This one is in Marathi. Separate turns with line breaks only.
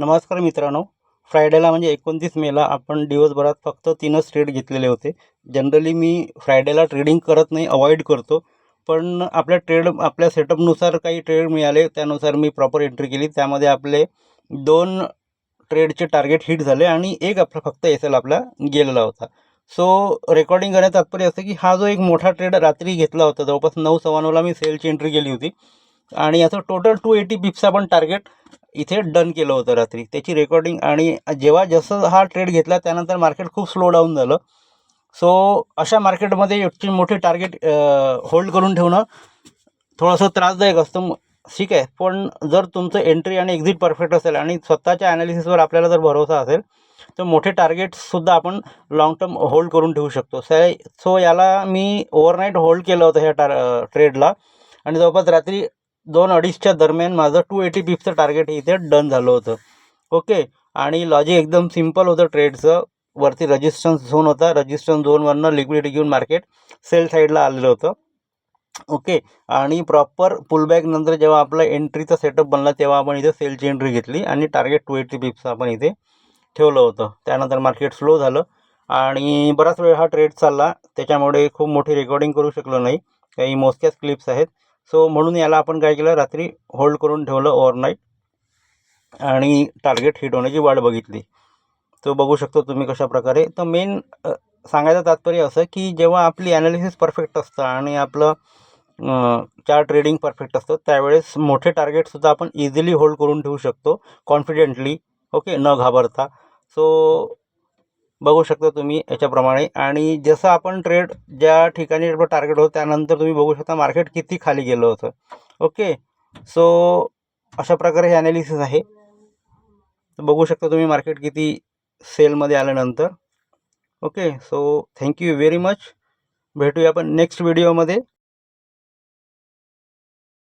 नमस्कार मित्रांनो. फ्रायडेला म्हणजे 29 मेला आपण दिवसभरात फक्त 3च ट्रेड घेतलेले होते. जनरली मी फ्रायडेला ट्रेडिंग करत नाही, अवॉइड करतो. पण आपल्या सेटअपनुसार काही ट्रेड मिळाले, त्यानुसार मी प्रॉपर एंट्री केली. त्यामध्ये आपले 2 ट्रेडचे टार्गेट हिट झाले आणि एक आपला फक्त एसएल आपला गेलेला होता. सो रेकॉर्डिंग करण्याचं तात्पर्य असं की हा जो एक मोठा ट्रेड रात्री घेतला होता, जवळपास 9:15ला मी सेलची एंट्री केली होती आणि याचं टोटल 280 पिप्स आपण टार्गेट इथे डन केलं होतं रात्री. त्याची रेकॉर्डिंग आणि जेव्हा जसं हा ट्रेड घेतला त्यानंतर मार्केट खूप स्लो डाऊन झालं. सो अशा मार्केटमध्ये इतकी मोठी टार्गेट होल्ड करून ठेवणं थोडंसं त्रासदायक असतं, ठीक आहे. पण जर तुमचं एंट्री आणि एक्झिट परफेक्ट असेल आणि स्वतःच्या ॲनालिसिसवर आपल्याला जर भरोसा असेल तर मोठे टार्गेट्ससुद्धा आपण लाँग टर्म होल्ड करून ठेवू शकतो. सो याला मी ओव्हरनाईट होल्ड केलं होतं ह्या ट्रेडला आणि जवळपास रात्री 2-2:30च्या दरम्यान माझं 280 पिप्सचं टार्गेट इथे डन झालं होतं. ओके. आणि लॉजिक एकदम सिम्पल होतं ट्रेडचं. वरती रेजिस्टन्स झोन होता, रेजिस्टन्स झोनवरनं लिक्विडिटी घेऊन मार्केट सेल साईडला आलेलं होतं. ओके. आणि प्रॉपर पुलबॅक नंतर जेव्हा आपला एंट्रीचा सेटअप बनला तेव्हा आपण इथे सेलची एंट्री घेतली आणि टार्गेट 280 पिप्स आपण इथे ठेवलं होतं. त्यानंतर मार्केट स्लो झालं आणि बराच वेळ हा ट्रेड चालला. त्याच्यामुळे खूप मोठी रेकॉर्डिंग करू शकलो नाही, काही मोजक्याच क्लिप्स आहेत. सो म्हणून याला आपण काय केलं, रात्री होल्ड करून ठेवलं ओव्हरनाईट आणि टार्गेट हिट होण्याची वाट बघितली. तो बघू शकतो तुम्ही कशा प्रकारे. तर मेन सांगायचं तात्पर्य असं की जेव्हा आपली ॲनालिसिस परफेक्ट असतं आणि आपलं चार्ट ट्रेडिंग परफेक्ट असतं त्यावेळेस मोठे टार्गेटसुद्धा आपण इझिली होल्ड करून ठेवू शकतो कॉन्फिडेंटली, ओके, न घाबरता. सो बघू शकता तुम्ही याच्याप्रमाणे. आणि जसं आपण ट्रेड ज्या ठिकाणी आपलं टार्गेट होतं त्यानंतर तुम्ही बघू शकता मार्केट किती खाली गेलं होतं. ओके. सो अशा प्रकारे हे ॲनालिसिस आहे. बघू शकता तुम्ही मार्केट किती सेलमध्ये आल्यानंतर. Okay. So thank you very much. भेटूया आपण नेक्स्ट व्हिडिओमध्ये.